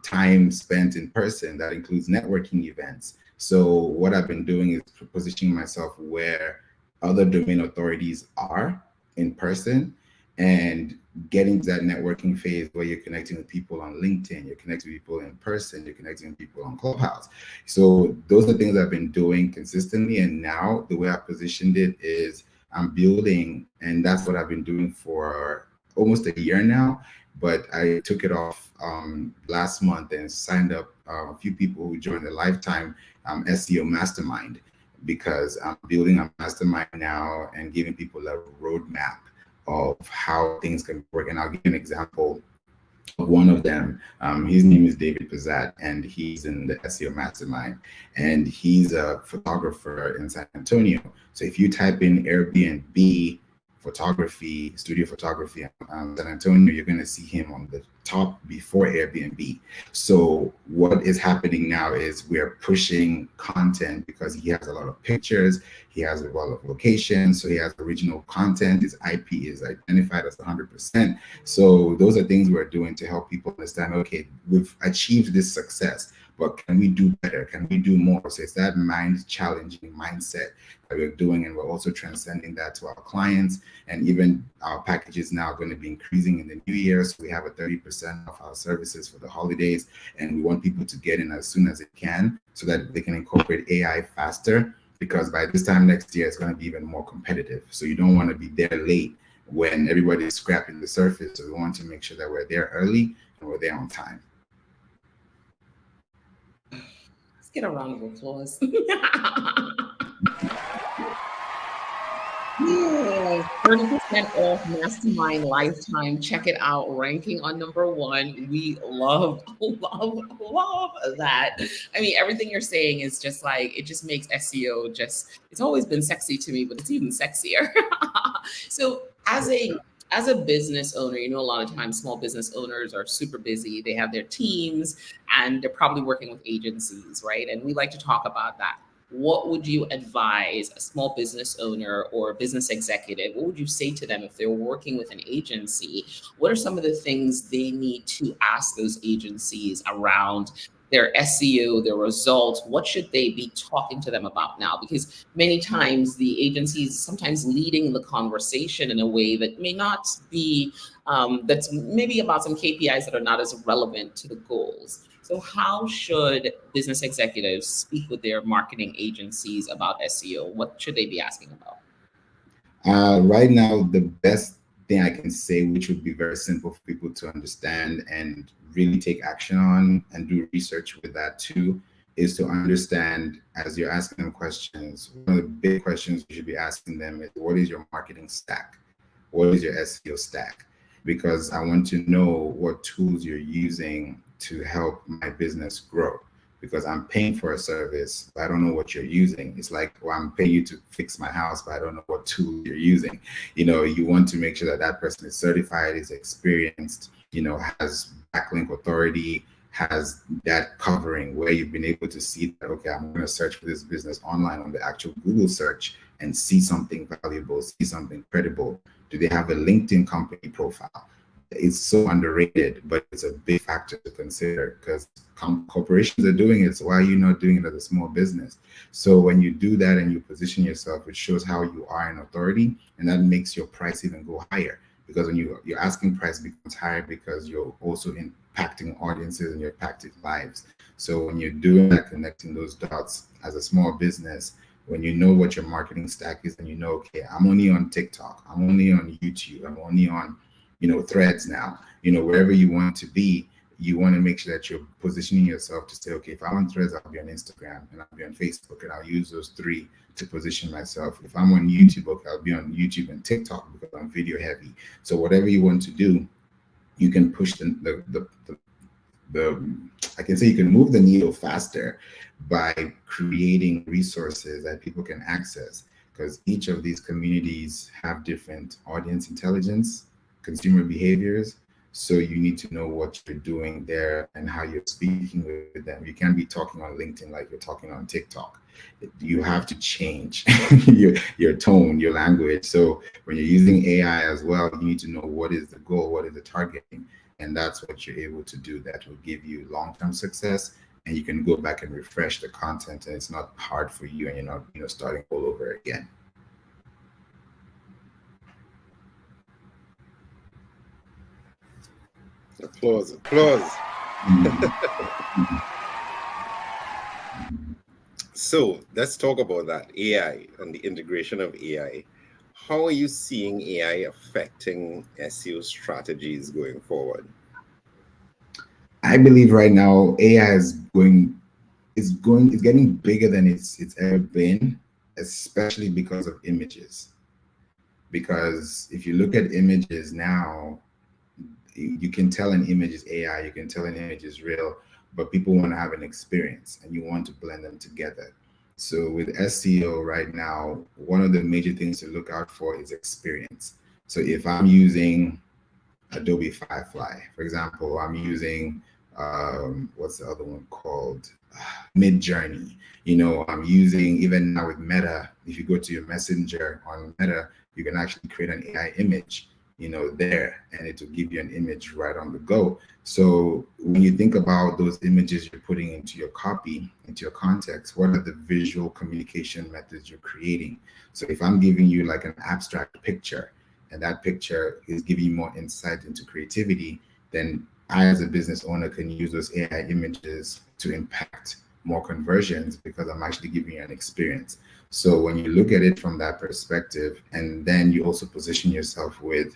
time spent in person, that includes networking events. So what I've been doing is positioning myself where other domain authorities are in person, and getting to that networking phase where you're connecting with people on LinkedIn, you're connecting with people in person, you're connecting with people on Clubhouse. So those are things I've been doing consistently. And now the way I positioned it is I'm building, and that's what I've been doing for almost a year now. But I took it off last month and signed up a few people who joined the Lifetime SEO Mastermind, because I'm building a mastermind now and giving people a roadmap of how things can work. And I'll give you an example of one of them. His name is David Pizzat, and he's in the SEO Mastermind, and he's a photographer in San Antonio. So if you type in Airbnb photography, studio photography, San Antonio, you're going to see him on the top before Airbnb. So what is happening now is we're pushing content because he has a lot of pictures, he has a lot of locations, so he has original content, his IP is identified as 100%. So those are things we're doing to help people understand, okay, we've achieved this success, but can we do better? Can we do more? So it's that mind challenging mindset that we're doing, and we're also transcending that to our clients. And even our packages now are going to be increasing in the new year. So we have a 30% of our services for the holidays, and we want people to get in as soon as they can so that they can incorporate AI faster, because by this time next year, it's going to be even more competitive. So you don't want to be there late when everybody is scrapping the surface. So we want to make sure that we're there early and we're there on time. Let's get a round of applause. Yeah, 30% off Mastermind Lifetime. Check it out. Ranking on #1. We love that. I mean, everything you're saying is just like, it just makes SEO it's always been sexy to me, but it's even sexier. So as a business owner, a lot of times small business owners are super busy. They have their teams and they're probably working with agencies, right? And we like to talk about that. What would you advise a small business owner or a business executive? What would you say to them if they're working with an agency? What are some of the things they need to ask those agencies around their SEO, their results? What should they be talking to them about now? Because many times the agencies sometimes leading the conversation in a way that may not be, that's maybe about some KPIs that are not as relevant to the goals. So how should business executives speak with their marketing agencies about SEO? What should they be asking about? Right now, the best thing I can say, which would be very simple for people to understand and really take action on and do research with that too, is to understand, as you're asking them questions, one of the big questions you should be asking them is, what is your marketing stack? What is your SEO stack? Because I want to know what tools you're using to help my business grow. Because I'm paying for a service, but I don't know what you're using. It's like, well, I'm paying you to fix my house, but I don't know what tool you're using. You want to make sure that that person is certified, is experienced, has backlink authority, has that covering where you've been able to see that, okay, I'm going to search for this business online on the actual Google search and see something valuable, see something credible. Do they have a LinkedIn company profile? It's so underrated, but it's a big factor to consider because corporations are doing it. So why are you not doing it as a small business? So when you do that and you position yourself, it shows how you are in authority, and that makes your price even go higher. Because when your asking price becomes higher, because you're also impacting audiences and you're impacting lives. So when you're doing that, connecting those dots as a small business, when you know what your marketing stack is, and okay, I'm only on TikTok, I'm only on YouTube, I'm only on Threads now, wherever you want to be, you want to make sure that you're positioning yourself to say, okay, if I'm on Threads, I'll be on Instagram and I'll be on Facebook, and I'll use those three to position myself. If I'm on YouTube, okay, I'll be on YouTube and TikTok because I'm video heavy. So whatever you want to do, you can push the I can say you can move the needle faster by creating resources that people can access, because each of these communities have different audience intelligence, consumer behaviors. So you need to know what you're doing there and how you're speaking with them. You can't be talking on LinkedIn like you're talking on TikTok. You have to change your tone, your language. So when you're using AI as well, you need to know what is the goal, what is the targeting, and that's what you're able to do. That will give you long-term success, and you can go back and refresh the content, and it's not hard for you, and you're not starting all over again. Applause. So let's talk about that AI and the integration of AI. How are you seeing AI affecting SEO strategies going forward? I believe right now AI is getting bigger than it's ever been, especially because of images. because if you look at images now, you can tell an image is AI, you can tell an image is real, but people want to have an experience and you want to blend them together. So with SEO right now, one of the major things to look out for is experience. So if I'm using Adobe Firefly, for example, I'm using what's the other one called? Mid Journey. I'm using, even now with Meta, if you go to your messenger on Meta, you can actually create an AI image, there, and it will give you an image right on the go. So when you think about those images you're putting into your copy, into your context, what are the visual communication methods you're creating? So if I'm giving you like an abstract picture, and that picture is giving you more insight into creativity, then I, as a business owner, can use those AI images to impact more conversions because I'm actually giving you an experience. So when you look at it from that perspective, and then you also position yourself with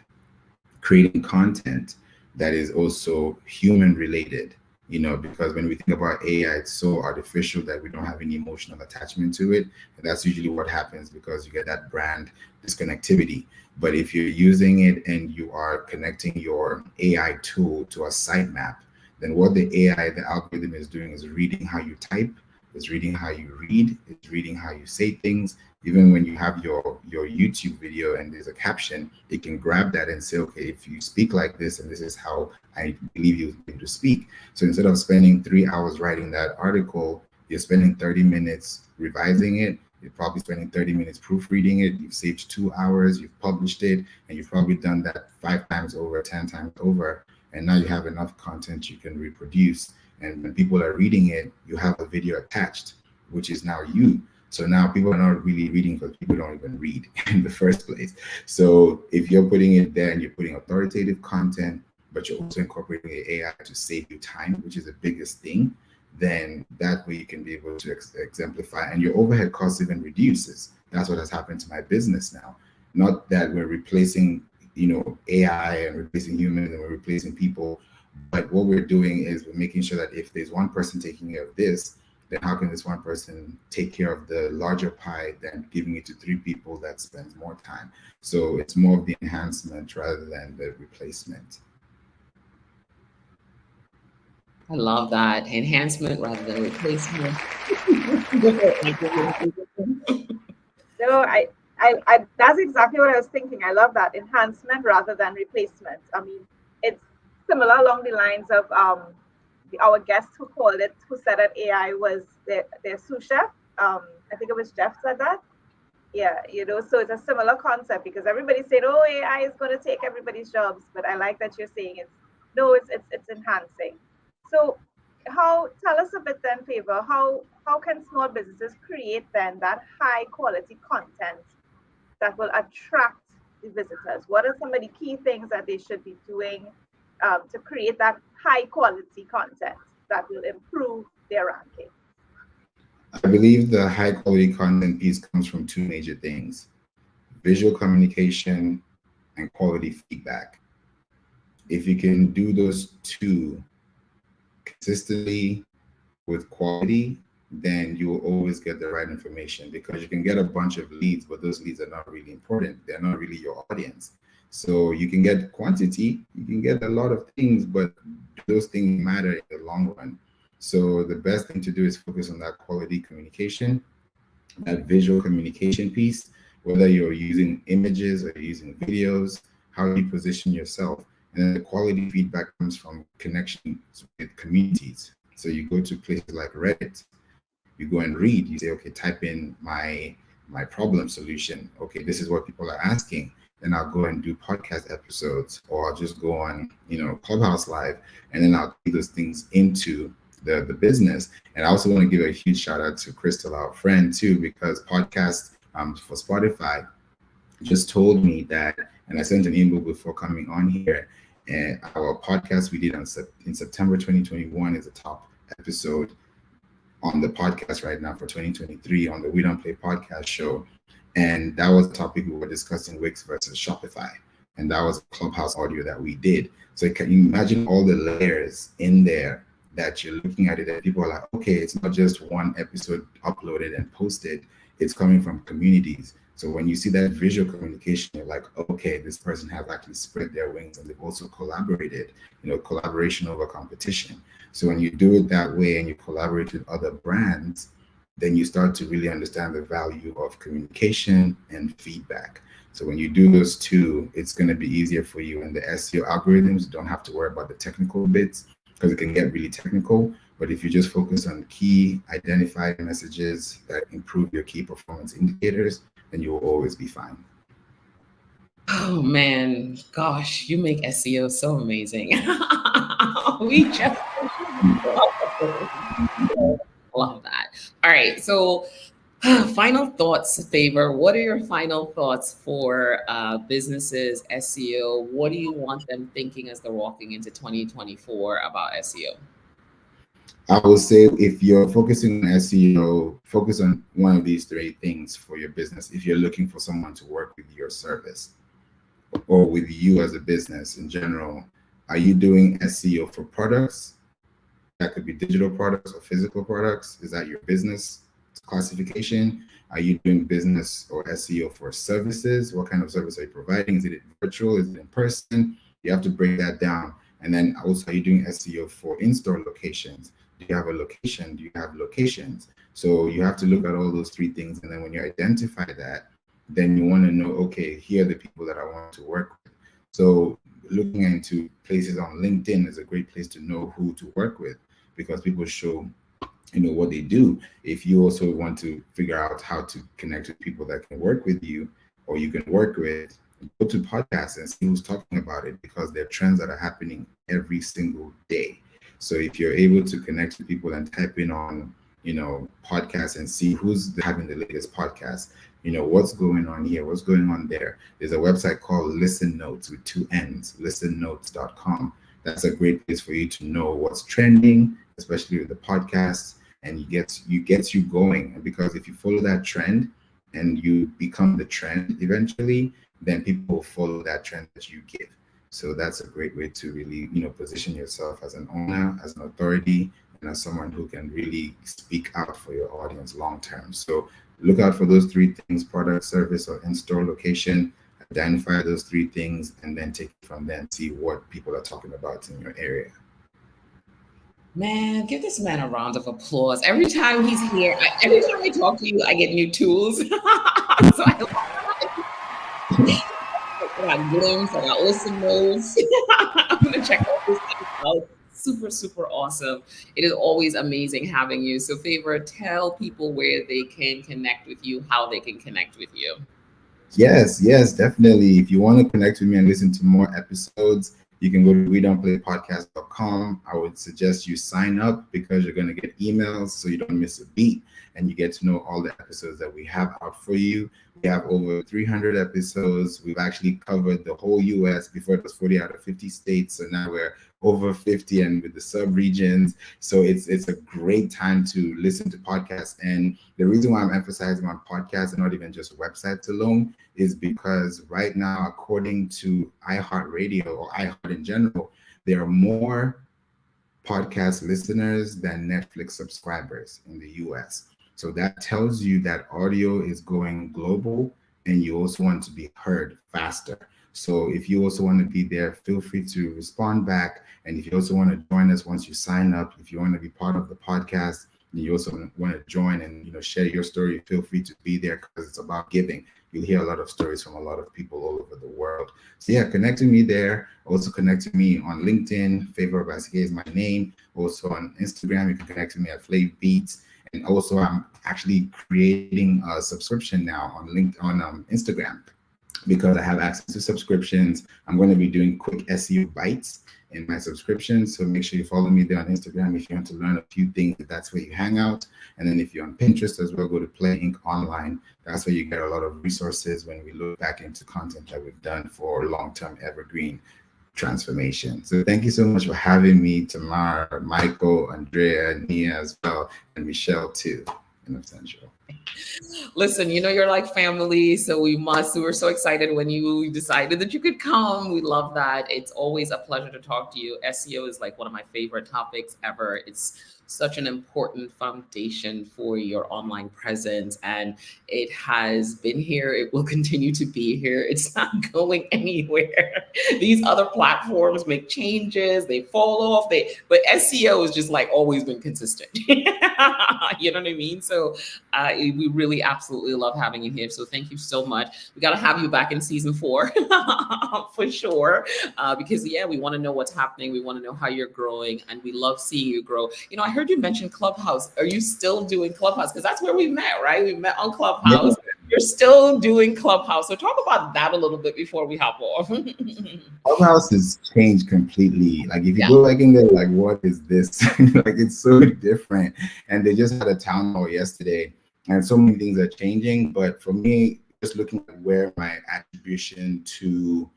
creating content that is also human related, because when we think about AI, it's so artificial that we don't have any emotional attachment to it. And that's usually what happens because you get that brand disconnectivity. But if you're using it and you are connecting your AI tool to a sitemap, then what the algorithm is doing is reading how you type, it's reading how you read, it's reading how you say things. Even when you have your YouTube video and there's a caption, it can grab that and say, okay, if you speak like this, and this is how I believe you to speak. So instead of spending 3 hours writing that article, you're spending 30 minutes revising it. You're probably spending 30 minutes proofreading it. You've saved 2 hours, you've published it, and you've probably done that 5 times over, 10 times over. And now you have enough content you can reproduce. And when people are reading it, you have a video attached, which is now you. So now people are not really reading because people don't even read in the first place. So if you're putting it there and you're putting authoritative content, but you're also incorporating the AI to save you time, which is the biggest thing, then that way you can be able to exemplify, and your overhead cost even reduces. That's what has happened to my business now. Not that we're replacing, AI and replacing humans and we're replacing people, but what we're doing is we're making sure that if there's one person taking care of this, then how can this one person take care of the larger pie than giving it to 3 people that spends more time? So it's more of the enhancement rather than the replacement. I love that. Enhancement rather than replacement. No, that's exactly what I was thinking. I love that, enhancement rather than replacement. I mean, it's similar along the lines of our guest who said that AI was their sous chef. I think it was Jeff said that. Yeah, so it's a similar concept because everybody said, "Oh, AI is going to take everybody's jobs," but I like that you're saying it's enhancing. So, tell us a bit then, Favour, how can small businesses create then that high quality content that will attract the visitors? What are some of the key things that they should be doing to create that high quality content that will improve their ranking? I believe the high quality content piece comes from 2 major things: visual communication and quality feedback. If you can do those 2 consistently with quality, then you will always get the right information, because you can get a bunch of leads, but those leads are not really important. They're not really your audience. So you can get quantity, you can get a lot of things, but those things matter in the long run. So the best thing to do is focus on that quality communication, that visual communication piece, whether you're using images or using videos, how you position yourself. And then the quality feedback comes from connections with communities. So you go to places like Reddit, you go and read, you say, okay, type in my problem solution. Okay, this is what people are asking. Then I'll go and do podcast episodes, or I'll just go on, Clubhouse Live, and then I'll take those things into the business. And I also want to give a huge shout out to Crystal, our friend, too, because podcast for Spotify just told me that, and I sent an email before coming on here, and our podcast we did in September 2021 is a top episode on the podcast right now for 2023 on the We Don't Play podcast show. And that was a topic we were discussing, Wix versus Shopify. And that was Clubhouse audio that we did. So can you imagine all the layers in there that you're looking at it, and people are like, okay, it's not just one episode uploaded and posted, it's coming from communities. So when you see that visual communication, you're like, okay, this person has actually spread their wings and they've also collaborated, collaboration over competition. So when you do it that way and you collaborate with other brands, then you start to really understand the value of communication and feedback. So when you do those two, it's going to be easier for you. And the SEO algorithms don't have to worry about the technical bits because it can get really technical. But if you just focus on key identified messages that improve your key performance indicators, then you will always be fine. Oh man, gosh, you make SEO so amazing. We just love that. All right, so final thoughts, Favour. What are your final thoughts for businesses, SEO? What do you want them thinking as they're walking into 2024 about SEO? I would say if you're focusing on SEO, focus on one of these three things for your business. If you're looking for someone to work with your service or with you as a business in general, are you doing SEO for products? That could be digital products or physical products. Is that your business classification? Are you doing business or SEO for services? What kind of service are you providing? Is it virtual? Is it in person? You have to break that down. And then also, are you doing SEO for in-store locations? Do you have a location? Do you have locations? So you have to look at all those three things. And then when you identify that, then you want to know, okay, here are the people that I want to work with. So looking into places on LinkedIn is a great place to know who to work with because people show what they do. If you also want to figure out how to connect with people that can work with you or you can work with, go to podcasts and see who's talking about it because there are trends that are happening every single day. So if you're able to connect with people and type in on podcasts and see who's having the latest podcast, what's going on here, what's going on there. There's a website called Listen Notes with 2 N's, listennotes.com. That's a great place for you to know what's trending, especially with the podcasts, and you gets you going. And because if you follow that trend and you become the trend eventually, then people will follow that trend that you give. So that's a great way to really, position yourself as an owner, as an authority, and as someone who can really speak out for your audience long term. So look out for those three things: product, service, or in-store location. Identify those three things and then take it from there and see what people are talking about in your area. Man, give this man a round of applause. Every time he's here, every time I talk to you, I get new tools. So I got glimpse, I got listen notes. I'm going to check all this out. Super, super awesome. It is always amazing having you. So Favour, tell people where they can connect with you, how they can connect with you. Yes, definitely. If you want to connect with me and listen to more episodes, you can go to wedon'tplaypodcast.com. I would suggest you sign up because you're going to get emails so you don't miss a beat and you get to know all the episodes that we have out for you. We have over 300 episodes. We've actually covered the whole US. Before it was 40 out of 50 states. So now we're over 50 and with the sub-regions. So it's a great time to listen to podcasts. And the reason why I'm emphasizing on podcasts and not even just websites alone is because right now, according to iHeartRadio or iHeart in general, there are more podcast listeners than Netflix subscribers in the US. So that tells you that audio is going global and you also want to be heard faster. So if you also want to be there, feel free to respond back. And if you also want to join us once you sign up, if you want to be part of the podcast, and you also want to join and share your story, feel free to be there because it's about giving. You'll hear a lot of stories from a lot of people all over the world. So yeah, connect with me there. Also connect with me on LinkedIn. Favour Obasi-ike is my name. Also on Instagram, you can connect with me at Flav Beats. And also I'm actually creating a subscription now on Instagram because I have access to subscriptions. I'm going to be doing quick SEO bites in my subscription. So make sure you follow me there on Instagram if you want to learn a few things, if that's where you hang out. And then if you're on Pinterest as well, go to Play Inc. Online. That's where you get a lot of resources when we look back into content that we've done for long-term evergreen transformation. So thank you so much for having me, Tamar, Michael, Andrea, Nia as well, and Michelle too, in Essential. Listen, you're like family, so we were so excited when you decided that you could come. We love that. It's always a pleasure to talk to you. SEO is like one of my favorite topics ever. It's such an important foundation for your online presence, and it has been here. It will continue to be here. It's not going anywhere. These other platforms make changes, they fall off, but SEO has just like always been consistent. You know what I mean? So we really absolutely love having you here. So thank you so much. We got to have you back in season 4 for sure. Because yeah, we want to know what's happening. We want to know how you're growing, and we love seeing you grow. I heard you mention Clubhouse. Are you still doing Clubhouse? Because that's where we met, right? We met on Clubhouse. Yeah. You're still doing Clubhouse. So talk about that a little bit before we hop off. Clubhouse has changed completely. Like if you Yeah. go back in there, like what is this? Like it's so different. And they just had a town hall yesterday, and so many things are changing. But for me, just looking at where my attribution to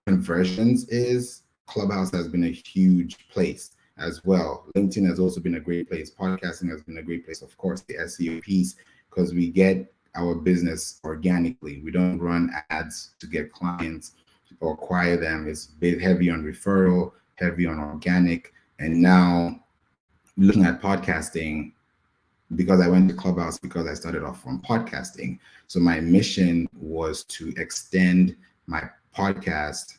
conversions is, Clubhouse has been a huge place as well. LinkedIn has also been a great place. Podcasting has been a great place. Of course, the SEO piece, because we get our business organically. We don't run ads to get clients or acquire them. It's bit heavy on referral, heavy on organic. And now looking at podcasting, because I went to Clubhouse because I started off from podcasting. So my mission was to extend my podcast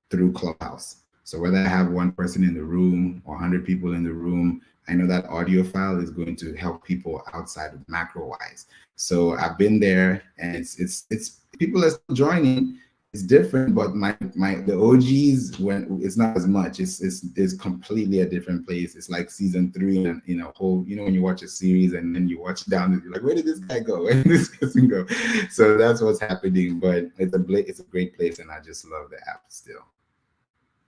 through Clubhouse. So whether I have one person in the room or 100 people in the room, I know that audio file is going to help people outside of macro-wise. So I've been there, and it's people are still joining. It's different, but the OGs, when it's not as much, it's completely a different place. It's like season 3, and when you watch a series and then you watch down, you're like, where did this guy go? Where did this person go? So that's what's happening. But it's a great place, and I just love the app still.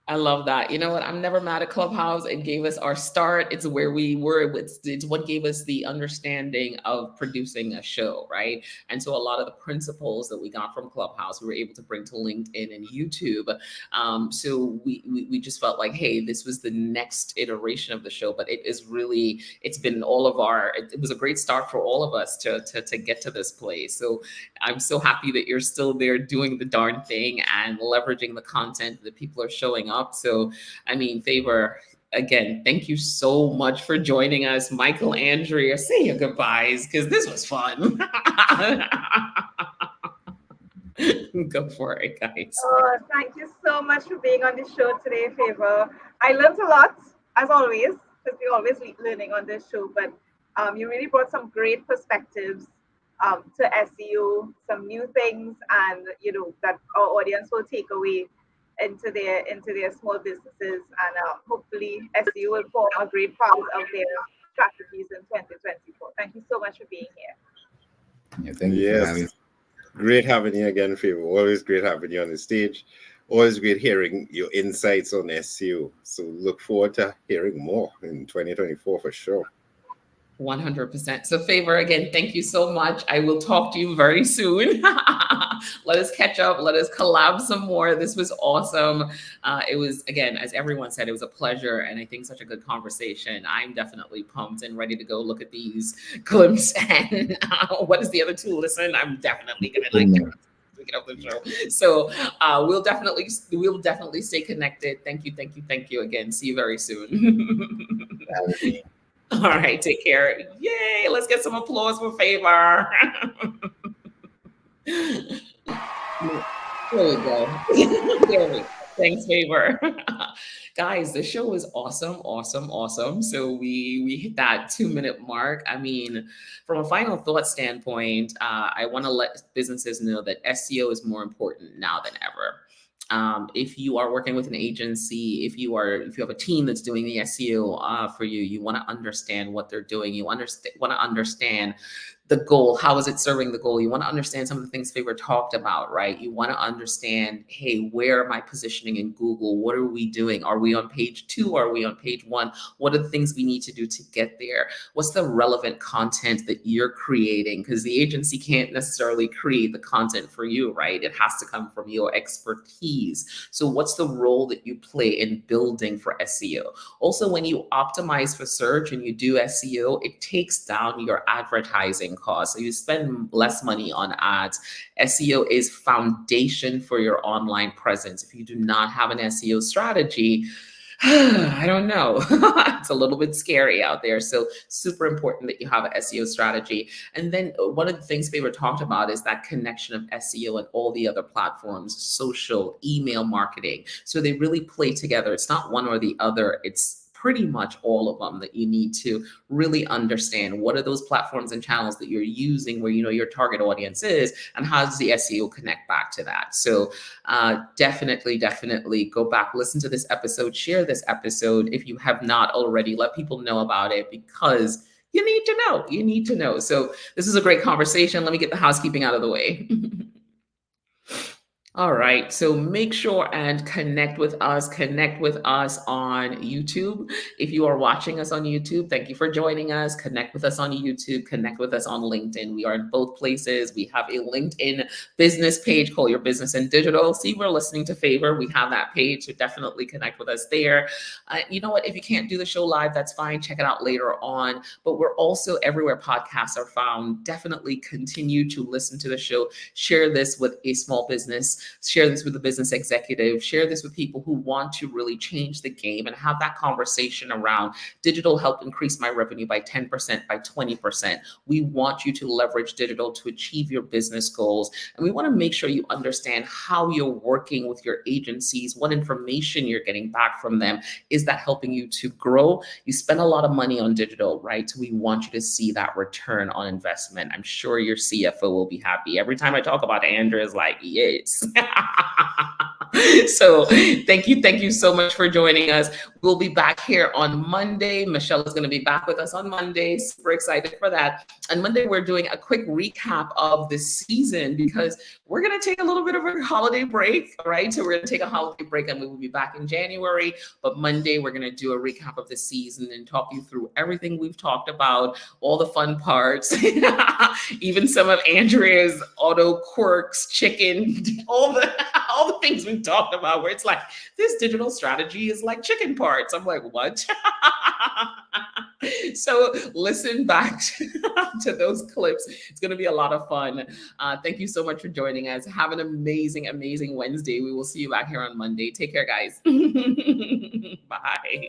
I love that. You know what? I'm never mad at Clubhouse. It gave us our start. It's where we were. It's what gave us the understanding of producing a show, right? And so a lot of the principles that we got from Clubhouse, we were able to bring to LinkedIn and YouTube. So we just felt like, hey, this was the next iteration of the show. But it's been all of it was a great start for all of us to get to this place. So I'm so happy that you're still there doing the darn thing and leveraging the content that people are showing up. So, I mean, Favour, again, thank you so much for joining us. Michael, Andrea, say your goodbyes, because this was fun. Go for it, guys. Thank you so much for being on the show today, Favour. I learned a lot, as always, because we're always learning on this show, but you really brought some great perspectives to SEO, some new things, and that our audience will take away into their small businesses, and hopefully SEO will form a great part of their strategies in 2024. Thank you so much for being here. Yeah, thank you for having me. Great having you again, Favour. Always great having you on the stage. Always great hearing your insights on SEO. So look forward to hearing more in 2024 for sure. 100%. So Favour, again, thank you so much. I will talk to you very soon. Let us catch up. Let us collab some more. This was awesome. It was, again, as everyone said, it was a pleasure, and I think such a good conversation. I'm definitely pumped and ready to go look at these clips. And what is the other tool? Listen, I'm definitely going to of the show. So we'll definitely stay connected. Thank you again. See you very soon. All right, take care. Yay, let's get some applause for Favour. There we go. There we go. Thanks, Favour. Guys, the show is awesome. So we hit that 2-minute mark. I mean, from a final thought standpoint, I want to let businesses know that SEO is more important now than ever. If you are working with an agency, if you have a team that's doing the SEO for you, you want to understand what they're doing. You want to understand the goal. How is it serving the goal? You want to understand some of the things Favour talked about, right? You want to understand, hey, where am I positioning in Google? What are we doing? Are we on page 2? Are we on page 1? What are the things we need to do to get there? What's the relevant content that you're creating? Because the agency can't necessarily create the content for you, right? It has to come from your expertise. So what's the role that you play in building for SEO? Also, when you optimize for search and you do SEO, it takes down your advertising advertising costs. So you spend less money on ads. SEO is foundation for your online presence. If you do not have an SEO strategy, I don't know. It's a little bit scary out there. So super important that you have an SEO strategy. And then one of the things Favour talked about is that connection of SEO and all the other platforms, social, email marketing. So they really play together. It's not one or the other. It's pretty much all of them that you need to really understand. What are those platforms and channels that you're using where you know your target audience is, and how does the SEO connect back to that? So definitely go back, listen to this episode, share this episode if you have not already. Let people know about it, because you need to know. You need to know. So this is a great conversation. Let me get the housekeeping out of the way. All right, so make sure and connect with us on YouTube. If you are watching us on YouTube, thank you for joining us. Connect with us on YouTube, connect with us on LinkedIn. We are in both places. We have a LinkedIn business page called Your Business in Digital. See, we're listening to Favour. We have that page, so definitely connect with us there. You know what, if you can't do the show live, that's fine. Check it out later on. But we're also everywhere podcasts are found. Definitely continue to listen to the show. Share this with a small business. Share this with a business executive, share this with people who want to really change the game and have that conversation around digital helped increase my revenue by 10%, by 20%. We want you to leverage digital to achieve your business goals. And we want to make sure you understand how you're working with your agencies, what information you're getting back from them. Is that helping you to grow? You spend a lot of money on digital, right? So we want you to see that return on investment. I'm sure your CFO will be happy. Every time I talk about it, Andrea is like, yes. So thank you so much for joining us. We'll be back here on Monday. Michelle is going to be back with us on Monday. Super excited for that. On Monday, we're doing a quick recap of the season because we're going to take a little bit of a holiday break, right? So we're going to take a holiday break and we will be back in January. But Monday, we're going to do a recap of the season and talk you through everything we've talked about, all the fun parts, even some of Andrea's auto quirks, chicken, all the things we've talked about, where it's like, this digital strategy is like chicken parts. I'm like, what? So listen back to those clips. It's going to be a lot of fun. Thank you so much for joining us. Have an amazing, amazing Wednesday. We will see you back here on Monday. Take care, guys. Bye.